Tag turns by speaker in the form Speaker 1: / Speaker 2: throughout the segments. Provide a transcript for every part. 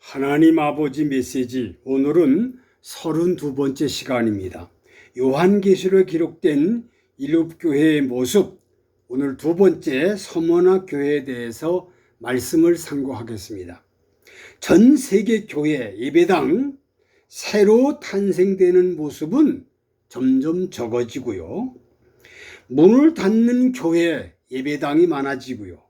Speaker 1: 하나님 아버지 메시지, 오늘은 32번째 시간입니다. 요한계시록에 기록된 일곱교회의 모습, 오늘 두 번째 서머나 교회에 대해서 말씀을 상고하겠습니다. 전 세계 교회 예배당 새로 탄생되는 모습은 점점 적어지고요. 문을 닫는 교회 예배당이 많아지고요.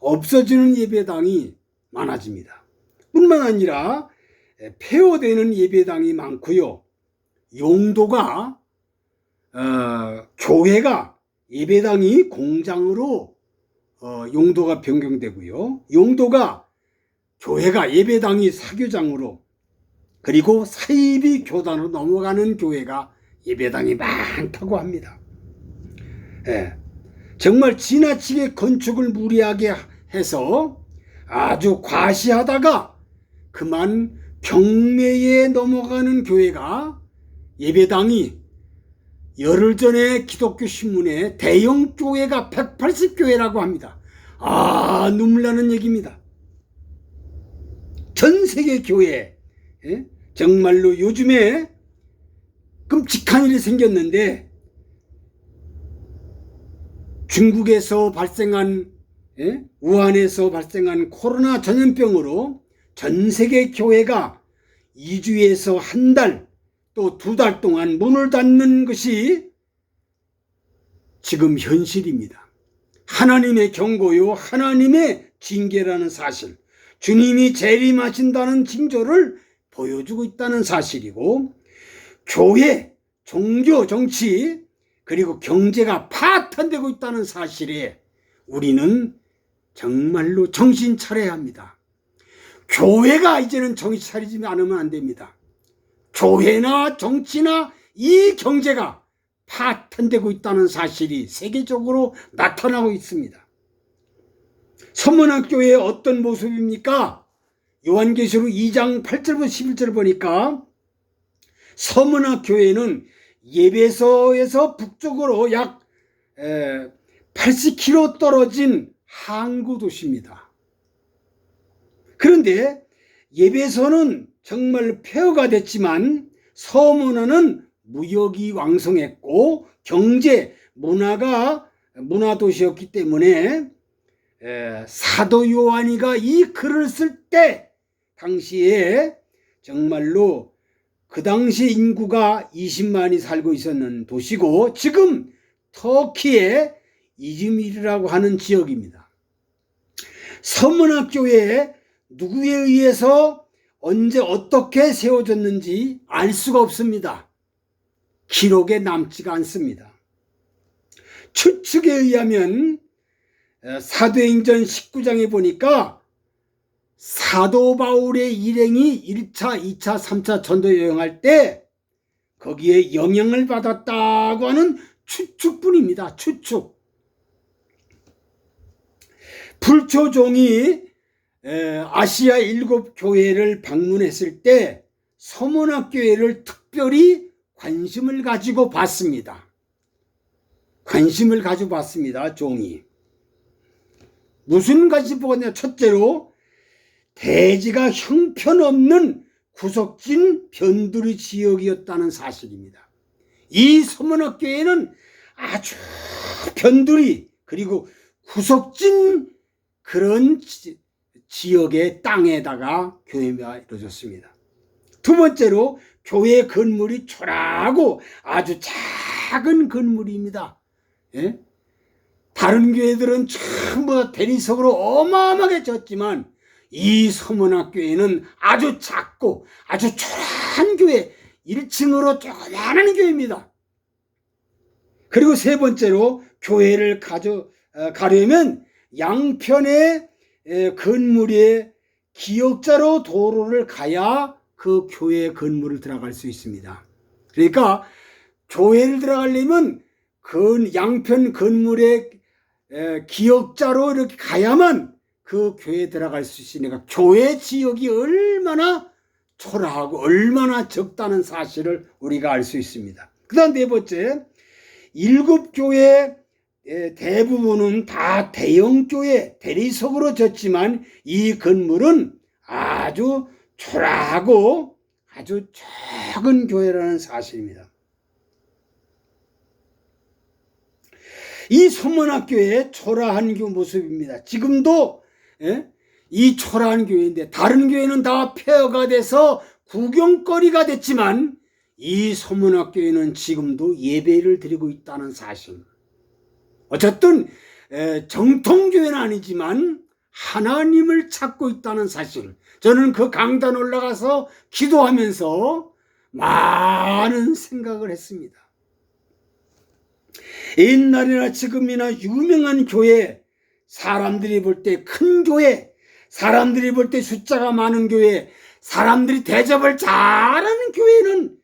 Speaker 1: 없어지는 예배당이 많아집니다. 뿐만 아니라 폐허되는 예배당이 많고요. 용도가 교회가 예배당이 공장으로 용도가 변경되고요. 용도가 교회가 예배당이 사교장으로, 그리고 사이비 교단으로 넘어가는 교회가 예배당이 많다고 합니다. 정말 지나치게 건축을 무리하게 해서 아주 과시하다가 그만 경매에 넘어가는 교회가, 예배당이 열흘 전에 기독교 신문에 대형 교회가 180교회라고 합니다. 눈물 나는 얘기입니다. 전 세계 교회, 정말로 요즘에 끔찍한 일이 생겼는데, 중국에서 발생한, 우한에서 발생한 코로나 전염병으로 전 세계 교회가 2주에서 한 달, 또 2달 동안 문을 닫는 것이 지금 현실입니다. 하나님의 경고요, 하나님의 징계라는 사실, 주님이 재림하신다는 징조를 보여주고 있다는 사실이고, 교회, 종교, 정치, 그리고 경제가 파탄되고 있다는 사실에 우리는 정말로 정신 차려야 합니다. 교회가 이제는 정신 차리지 않으면 안 됩니다. 교회나 정치나 이 경제가 파탄되고 있다는 사실이 세계적으로 나타나고 있습니다. 서문학교의 어떤 모습입니까? 요한계시록 2장 8절부터 11절을 보니까 서문학교회는 예배소에서 북쪽으로 약 80km 떨어진 항구 도시입니다. 그런데 예배소는 정말 폐허가 됐지만 서문화는 무역이 왕성했고 경제, 문화 도시였기 때문에 사도 요한이가 이 글을 쓸 때 당시에 정말로 그 당시 인구가 20만이 살고 있었는 도시고, 지금 터키의 이즈미르라고 하는 지역입니다. 서문학교에 누구에 의해서 언제 어떻게 세워졌는지 알 수가 없습니다. 기록에 남지가 않습니다. 추측에 의하면 사도행전 19장에 보니까 사도 바울의 일행이 1차, 2차, 3차 전도 여행할 때 거기에 영향을 받았다고 하는 추측뿐입니다. 추측. 불초종이 아시아 7교회를 방문했을 때 서문학교회를 특별히 관심을 가지고 봤습니다. 관심을 가지고 봤습니다. 종이. 무슨 관심 보았냐? 첫째로 대지가 형편없는 구석진 변두리 지역이었다는 사실입니다. 이 서문학교회는 아주 변두리, 그리고 구석진 그런 지역의 땅에다가 교회가 이루어졌습니다. 두 번째로 교회 건물이 초라하고 아주 작은 건물입니다. 다른 교회들은 전부 대리석으로 어마어마하게 졌지만 이 서문학교회는 아주 작고 아주 초라한 교회, 1층으로 조그마한 교회입니다. 그리고 세 번째로 교회를 가려면 양편의 건물에 기역자로 도로를 가야 그 교회 건물을 들어갈 수 있습니다. 그러니까 교회를 들어가려면 양편 건물에 기역자로 이렇게 가야만 그 교회에 들어갈 수 있으니까 교회 지역이 얼마나 초라하고 얼마나 적다는 사실을 우리가 알 수 있습니다. 그 다음 네 번째, 7교회 대부분은 다 대형교회 대리석으로 졌지만 이 건물은 아주 초라하고 아주 적은 교회라는 사실입니다. 이 소문학교의 초라한 모습입니다. 지금도 이 초라한 교회인데 다른 교회는 다 폐허가 돼서 구경거리가 됐지만 이 소문학교회는 지금도 예배를 드리고 있다는 사실. 어쨌든 정통교회는 아니지만 하나님을 찾고 있다는 사실. 저는 그 강단 올라가서 기도하면서 많은 생각을 했습니다. 옛날이나 지금이나 유명한 교회, 사람들이 볼 때 큰 교회, 사람들이 볼 때 숫자가 많은 교회, 사람들이 대접을 잘하는 교회는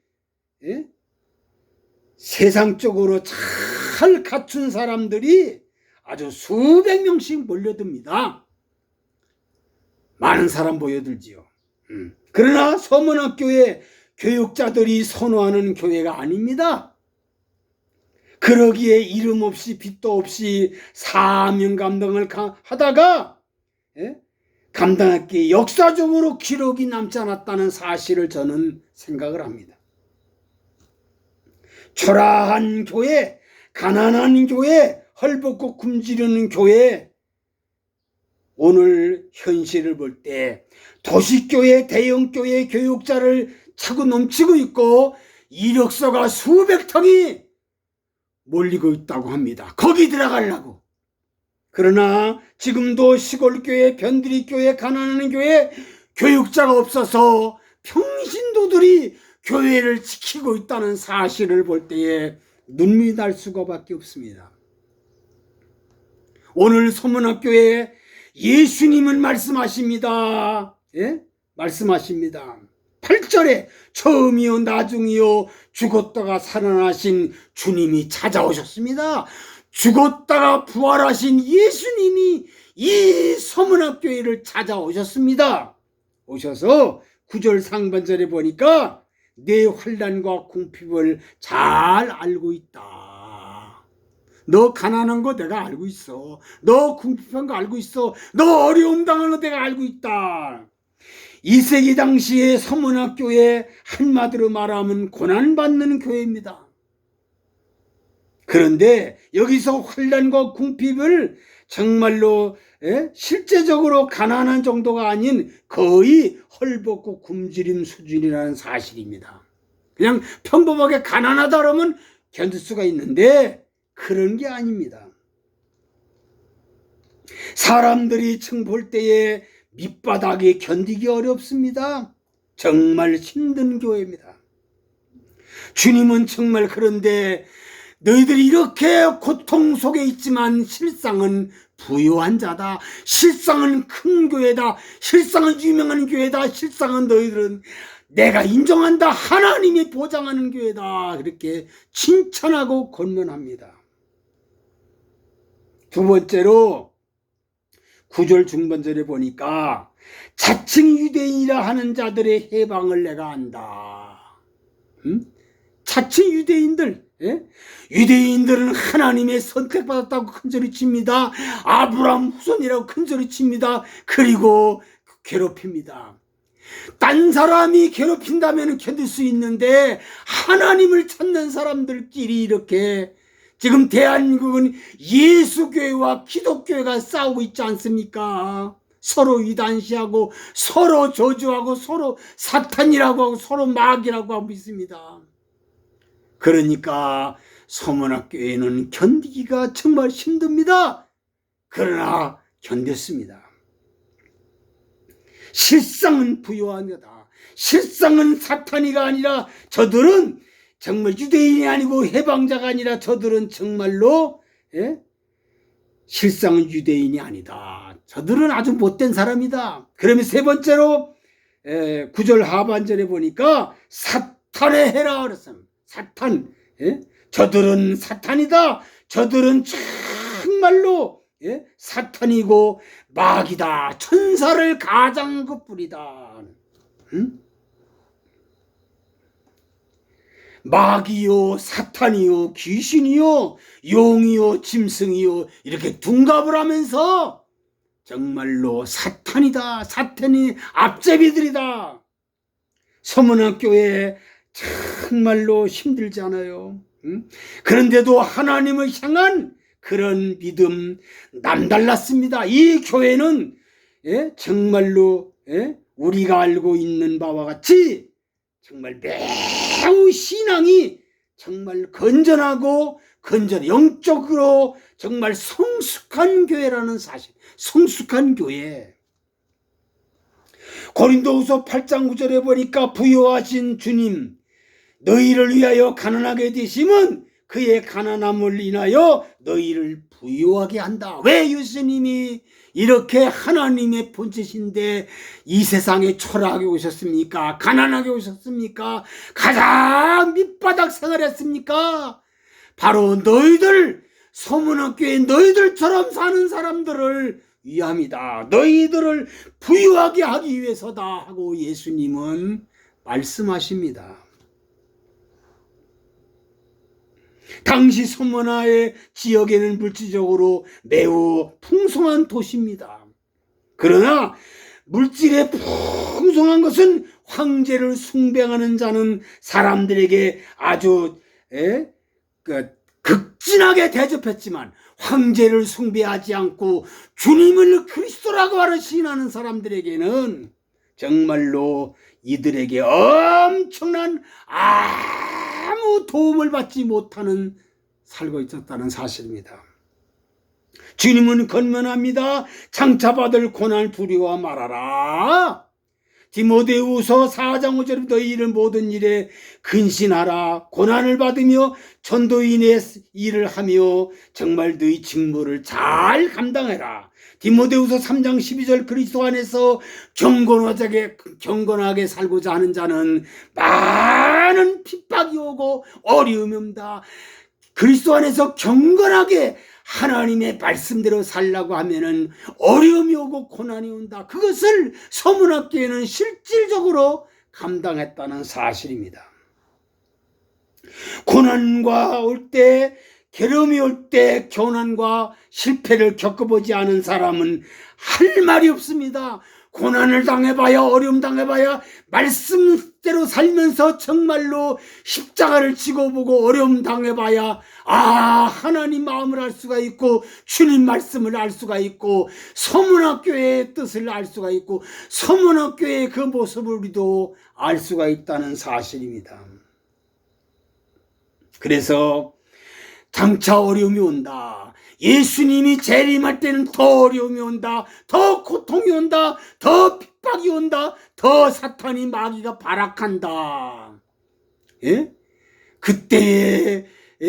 Speaker 1: 세상적으로 잘 갖춘 사람들이 아주 수백 명씩 몰려듭니다. 많은 사람 모여들지요. 그러나 서문학교의 교육자들이 선호하는 교회가 아닙니다. 그러기에 이름 없이 빚도 없이 사명 감당을 하다가 감당하기에 역사적으로 기록이 남지 않았다는 사실을 저는 생각을 합니다. 초라한 교회, 가난한 교회, 헐벗고 굶주리는 교회, 오늘 현실을 볼 때 도시교회, 대형교회 교육자를 차고 넘치고 있고 이력서가 수백 통이 몰리고 있다고 합니다. 거기 들어가려고. 그러나 지금도 시골교회, 변두리교회, 가난한 교회 교육자가 없어서 평신도들이 교회를 지키고 있다는 사실을 볼 때에 눈물이 날 수가밖에 없습니다. 오늘 소문학교에 예수님은 말씀하십니다. 말씀하십니다. 8절에 처음이요 나중이요 죽었다가 살아나신 주님이 찾아오셨습니다. 죽었다가 부활하신 예수님이 이 서문학교회를 찾아오셨습니다. 오셔서 9절 상반절에 보니까 내 환난과 궁핍을 잘 알고 있다. 너 가난한 거 내가 알고 있어. 너 궁핍한 거 알고 있어. 너 어려움 당하는 거 내가 알고 있다. 2세기 당시의 서문학교회 한마디로 말하면 고난받는 교회입니다. 그런데 여기서 환난과 궁핍을 정말로 실제적으로 가난한 정도가 아닌 거의 헐벗고 굶주림 수준이라는 사실입니다. 그냥 평범하게 가난하다 그러면 견딜 수가 있는데 그런 게 아닙니다. 사람들이 층 볼 때에 밑바닥에 견디기 어렵습니다. 정말 힘든 교회입니다. 주님은 정말 그런데 너희들이 이렇게 고통 속에 있지만 실상은 부유한 자다. 실상은 큰 교회다. 실상은 유명한 교회다. 실상은 너희들은 내가 인정한다. 하나님이 보장하는 교회다. 그렇게 칭찬하고 권면합니다. 두 번째로 9절 중반절에 보니까 자칭 유대인이라 하는 자들의 해방을 내가 안다. 자칭 유대인들, 유대인들은 하나님의 선택받았다고 큰소리 칩니다. 아브라함 후손이라고 큰소리 칩니다. 그리고 괴롭힙니다. 딴 사람이 괴롭힌다면 견딜 수 있는데 하나님을 찾는 사람들끼리 이렇게 지금 대한민국은 예수교회와 기독교회가 싸우고 있지 않습니까? 서로 이단시하고 서로 저주하고 서로 사탄이라고 하고 서로 마귀라고 하고 있습니다. 그러니까 서문학교회는 견디기가 정말 힘듭니다. 그러나 견뎠습니다. 실상은 부유한 거다. 실상은 사탄이가 아니라 저들은 정말 유대인이 아니고 해방자가 아니라 저들은 정말로 실상은 유대인이 아니다. 저들은 아주 못된 사람이다. 그러면 세 번째로 9절 하반절에 보니까 사탄의 해라 그랬습니다. 사탄, 저들은 사탄이다. 저들은 정말로 사탄이고 마귀다. 천사를 가장한 것뿐이다. 마귀요, 사탄이요, 귀신이요, 용이요, 짐승이요 이렇게 둔갑을 하면서 정말로 사탄이다. 사탄이 앞제비들이다. 서문학교에 정말로 힘들지 않아요? 그런데도 하나님을 향한 그런 믿음 남달랐습니다. 이 교회는 정말로 우리가 알고 있는 바와 같이 정말 매우 신앙이 정말 건전하고 영적으로 정말 성숙한 교회라는 사실. 성숙한 교회. 고린도후서 8장 9절에 보니까 부요하신 주님 너희를 위하여 가난하게 되심은 그의 가난함을 인하여 너희를 부요하게 한다. 왜 예수님이 이렇게 하나님의 본체신데 이 세상에 초라하게 오셨습니까? 가난하게 오셨습니까? 가장 밑바닥 생활했습니까? 바로 너희들, 서문학교에 너희들처럼 사는 사람들을 위함이다. 너희들을 부유하게 하기 위해서다 하고 예수님은 말씀하십니다. 당시 서문화의 지역에는 물질적으로 매우 풍성한 도시입니다. 그러나 물질에 풍성한 것은 황제를 숭배하는 자는 사람들에게 아주 극진하게 대접했지만 황제를 숭배하지 않고 주님을 그리스도라고 하는 신하는 사람들에게는 정말로 이들에게 엄청난 아무 도움을 받지 못하는 살고 있었다는 사실입니다. 주님은 권면합니다. 장차 받을 고난을 두려워 말아라. 디모데후서 4장 5절에 너희는 모든 일에 근신하라. 고난을 받으며 전도인의 일을 하며 정말 너희 직무를 잘 감당해라. 디모데후서 3장 12절 그리스도 안에서 경건하게 살고자 하는 자는 많은 핍박이 오고 어려움이 옵니다. 그리스도 안에서 경건하게 하나님의 말씀대로 살라고 하면은 어려움이 오고 고난이 온다. 그것을 서문학교에는 실질적으로 감당했다는 사실입니다. 고난과 올 때, 괴로움이 올 때 교난과 실패를 겪어보지 않은 사람은 할 말이 없습니다. 고난을 당해봐야, 어려움 당해봐야 말씀대로 살면서 정말로 십자가를 지고 보고 어려움 당해봐야 하나님 마음을 알 수가 있고 주님 말씀을 알 수가 있고 서문학교의 뜻을 알 수가 있고 서문학교의 그 모습을 우리도 알 수가 있다는 사실입니다. 그래서 장차 어려움이 온다. 예수님이 재림할 때는 더 어려움이 온다. 더 고통이 온다. 더 핍박이 온다. 더 사탄이 마귀가 발악한다. 그때에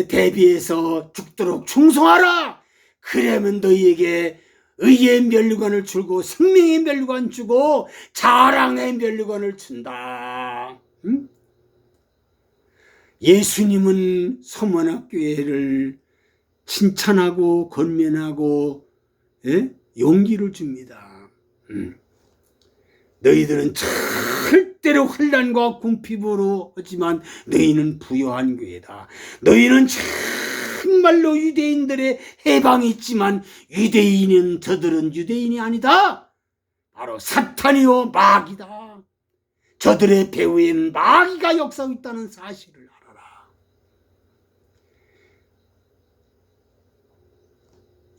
Speaker 1: 대비해서 죽도록 충성하라. 그러면 너희에게 의의 면류관을 주고 생명의 면류관 주고 자랑의 면류관을 준다. 예수님은 서문학교회를 칭찬하고 권면하고 용기를 줍니다. 너희들은 절대로 환난과 궁핍으로 하지만 너희는 부요한 교회다. 너희는 정말로 유대인들의 해방이 있지만 저들은 유대인이 아니다. 바로 사탄이요 마귀다. 저들의 배후에는 마귀가 역사하고 있다는 사실을 알아라.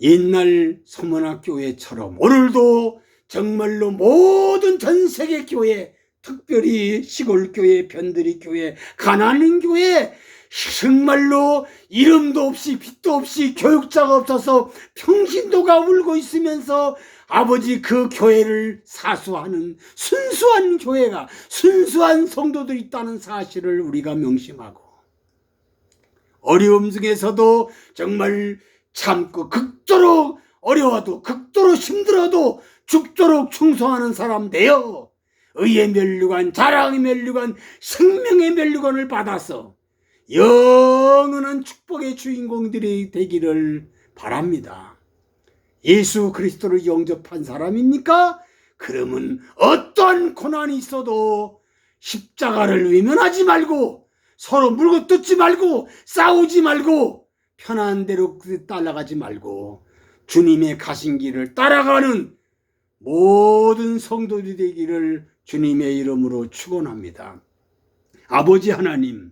Speaker 1: 옛날 서문학교회처럼 오늘도 정말로 모든 전세계 교회, 특별히 시골교회, 변두리교회, 가난교회 정말로 이름도 없이 빛도 없이 교육자가 없어서 평신도가 울고 있으면서 아버지 그 교회를 사수하는 순수한 교회가 순수한 성도들이 있다는 사실을 우리가 명심하고 어려움 중에서도 정말 참고 극도로 어려워도 극도로 힘들어도 죽도록 충성하는 사람 되어 의의 면류관, 자랑의 면류관, 생명의 면류관을 받아서 영원한 축복의 주인공들이 되기를 바랍니다. 예수 그리스도를 영접한 사람입니까? 그러면 어떠한 고난이 있어도 십자가를 외면하지 말고 서로 물고 뜯지 말고 싸우지 말고 편한 대로 따라가지 말고 주님의 가신 길을 따라가는 모든 성도들이 되기를 주님의 이름으로 축원합니다. 아버지 하나님,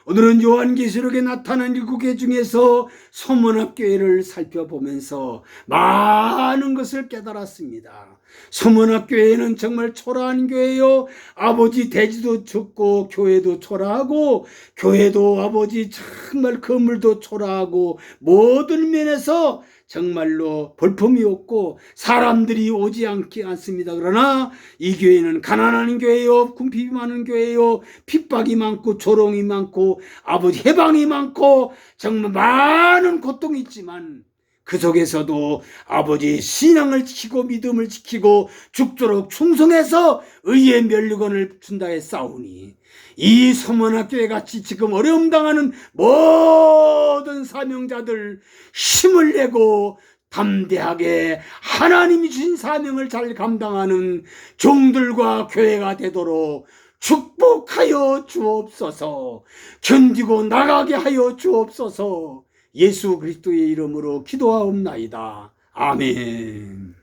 Speaker 1: 오늘은 요한계시록에 나타난 7개 중에서 서문학교회를 살펴보면서 많은 것을 깨달았습니다. 서문학교회는 정말 초라한 교회요. 아버지 대지도 좁고 교회도 초라하고 교회도 아버지 정말 건물도 초라하고 모든 면에서 정말로 볼품이 없고 사람들이 오지 않습니다. 그러나 이 교회는 가난한 교회요, 궁핍이 많은 교회요, 핍박이 많고 조롱이 많고 아버지 해방이 많고 정말 많은 고통이 있지만 그 속에서도 아버지 신앙을 지키고 믿음을 지키고 죽도록 충성해서 의의 면류관을 준다 했사오니 이 서문학교회 같이 지금 어려움 당하는 모든 사명자들 힘을 내고 담대하게 하나님이 주신 사명을 잘 감당하는 종들과 교회가 되도록 축복하여 주옵소서. 견디고 나가게 하여 주옵소서. 예수 그리스도의 이름으로 기도하옵나이다. 아멘.